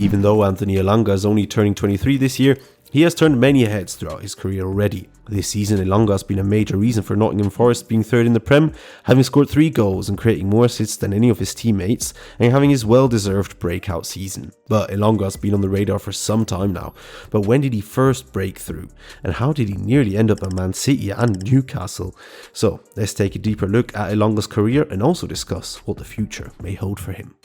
Even though Anthony Elanga is only turning 23 this year, he has turned many heads throughout his career already. This season, Elanga has been a major reason for Nottingham Forest being third in the Prem, having scored 3 goals and creating more assists than any of his teammates, and having his well-deserved breakout season. But Elanga has been on the radar for some time now. But when did he first break through? And how did he nearly end up at Man City and Newcastle? So, let's take a deeper look at Elanga's career and also discuss what the future may hold for him.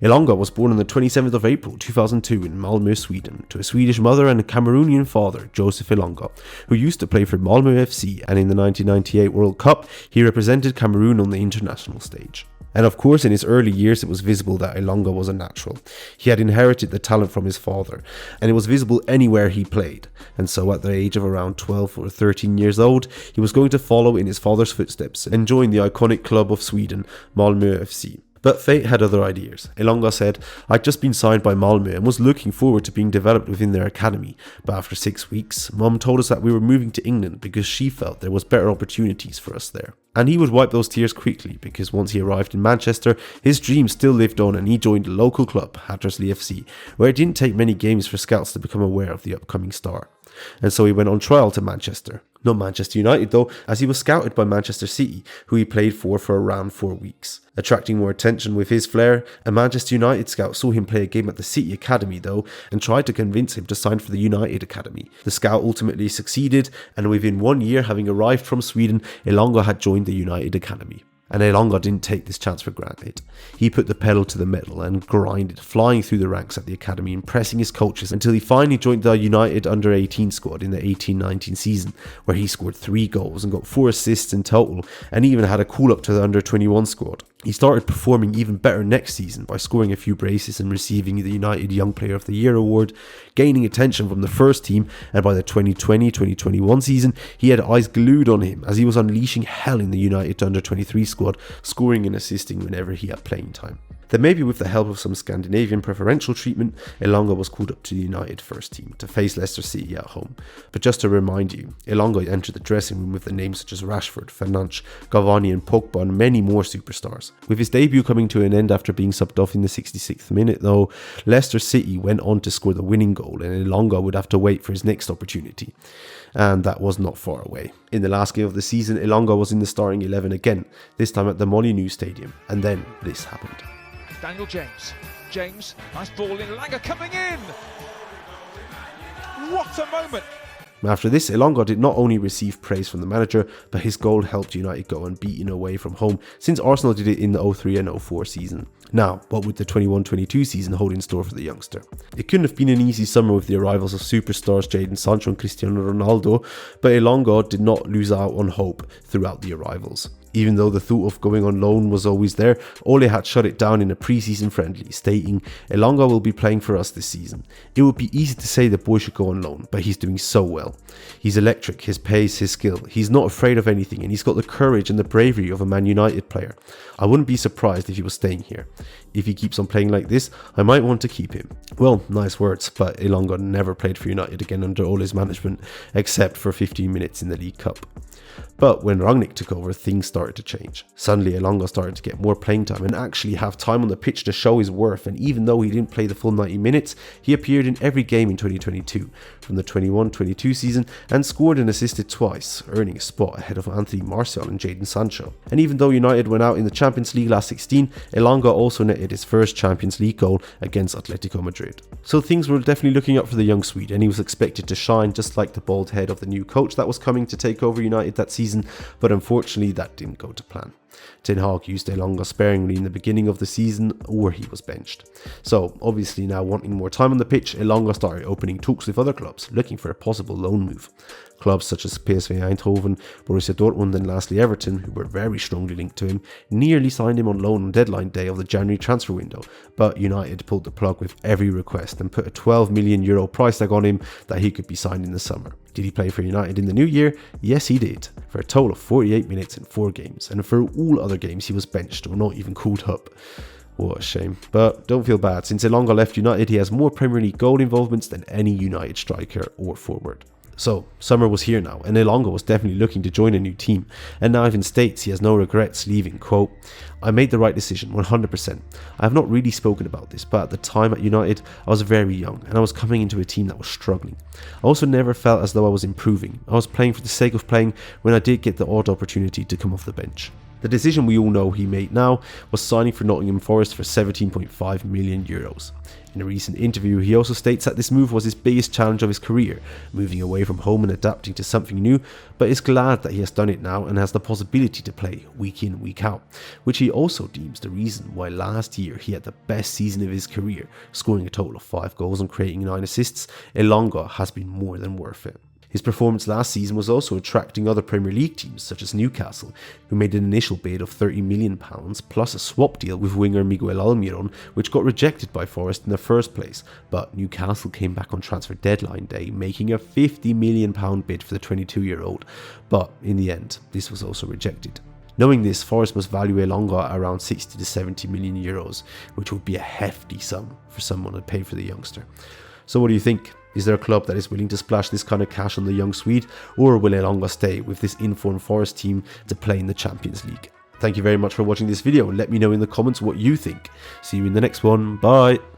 Elanga was born on the 27th of April 2002 in Malmö, Sweden, to a Swedish mother and a Cameroonian father, Joseph Elanga, who used to play for Malmö FC, and in the 1998 World Cup, he represented Cameroon on the international stage. And of course, in his early years, it was visible that Elanga was a natural. He had inherited the talent from his father, and it was visible anywhere he played. And so at the age of around 12 or 13 years old, he was going to follow in his father's footsteps and join the iconic club of Sweden, Malmö FC. But fate had other ideas. Elanga said, "I'd just been signed by Malmö and was looking forward to being developed within their academy, but after 6 weeks, Mum told us that we were moving to England because she felt there was better opportunities for us there." And he would wipe those tears quickly, because once he arrived in Manchester, his dream still lived on and he joined the local club, Hattersley FC, where it didn't take many games for scouts to become aware of the upcoming star. And so he went on trial to Manchester. Not Manchester United though, as he was scouted by Manchester City, who he played for around 4 weeks. Attracting more attention with his flair, a Manchester United scout saw him play a game at the City Academy though, and tried to convince him to sign for the United Academy. The scout ultimately succeeded, and within 1 year having arrived from Sweden, Elanga had joined the United Academy. And Elanga didn't take this chance for granted. He put the pedal to the metal and grinded, flying through the ranks at the academy, impressing his coaches until he finally joined the United under-18 squad in the 18-19 season, where he scored 3 goals and got 4 assists in total, and even had a call-up to the under-21 squad. He started performing even better next season by scoring a few braces and receiving the United Young Player of the Year award, gaining attention from the first team, and by the 2020-2021 season, he had eyes glued on him as he was unleashing hell in the United under-23 squad, scoring and assisting whenever he had playing time. Then maybe with the help of some Scandinavian preferential treatment, Elanga was called up to the United first team to face Leicester City at home. But just to remind you, Elanga entered the dressing room with the names such as Rashford, Fernandes, Cavani and Pogba and many more superstars. With his debut coming to an end after being subbed off in the 66th minute though, Leicester City went on to score the winning goal, and Elanga would have to wait for his next opportunity. And that was not far away. In the last game of the season, Elanga was in the starting 11 again, this time at the Molineux Stadium, and then this happened. Daniel James, nice ball in, Elanga coming in! What a moment! After this, Elanga did not only receive praise from the manager, but his goal helped United go unbeaten away from home, since Arsenal did it in the 03 and 04 season. Now, what would the 21-22 season hold in store for the youngster? It couldn't have been an easy summer with the arrivals of superstars Jadon Sancho and Cristiano Ronaldo, but Elanga did not lose out on hope throughout the arrivals. Even though the thought of going on loan was always there, Ole had shut it down in a pre-season friendly, stating, "Elanga will be playing for us this season. It would be easy to say the boy should go on loan, but he's doing so well. He's electric, his pace, his skill. He's not afraid of anything, and he's got the courage and the bravery of a Man United player. I wouldn't be surprised if he was staying here. If he keeps on playing like this, I might want to keep him." Well, nice words, but Elanga never played for United again under Ole's management, except for 15 minutes in the League Cup. But when Rangnick took over, things started to change. Suddenly Elanga started to get more playing time and actually have time on the pitch to show his worth, and even though he didn't play the full 90 minutes, he appeared in every game in 2022 from the 21-22 season and scored and assisted twice, earning a spot ahead of Anthony Martial and Jadon Sancho. And even though United went out in the Champions League last 16, Elanga also netted his first Champions League goal against Atletico Madrid. So things were definitely looking up for the young Swede, and he was expected to shine just like the bald head of the new coach that was coming to take over United that season, but unfortunately that didn't go to plan. Ten Hag used Elanga sparingly in the beginning of the season, or he was benched. So obviously now wanting more time on the pitch, Elanga started opening talks with other clubs, looking for a possible loan move. Clubs such as PSV Eindhoven, Borussia Dortmund and lastly Everton, who were very strongly linked to him, nearly signed him on loan on deadline day of the January transfer window, but United pulled the plug with every request and put a €12 million price tag on him that he could be signed in the summer. Did he play for United in the new year? Yes, he did, for a total of 48 minutes in 4 games, and for all other games he was benched or not even called up. What a shame. But don't feel bad, since Elanga left United, he has more Premier League goal involvements than any United striker or forward. So, summer was here now, and Elanga was definitely looking to join a new team, and now even states he has no regrets leaving. Quote, "I made the right decision, 100%. I have not really spoken about this, but at the time at United, I was very young, and I was coming into a team that was struggling. I also never felt as though I was improving. I was playing for the sake of playing when I did get the odd opportunity to come off the bench." The decision we all know he made now was signing for Nottingham Forest for €17.5 million. In a recent interview, he also states that this move was his biggest challenge of his career, moving away from home and adapting to something new, but is glad that he has done it now and has the possibility to play week in, week out, which he also deems the reason why last year he had the best season of his career, scoring a total of 5 goals and creating 9 assists. Elanga has been more than worth it. His performance last season was also attracting other Premier League teams such as Newcastle, who made an initial bid of £30 million plus a swap deal with winger Miguel Almiron, which got rejected by Forest in the first place, but Newcastle came back on transfer deadline day, making a £50 million bid for the 22-year-old, but in the end, this was also rejected. Knowing this, Forest must value Elanga at around 60 to 70 million euros, which would be a hefty sum for someone to pay for the youngster. So what do you think? Is there a club that is willing to splash this kind of cash on the young Swede, or will Elanga stay with this informed Forest team to play in the Champions League? Thank you very much for watching this video. Let me know in the comments what you think. See you in the next one. Bye.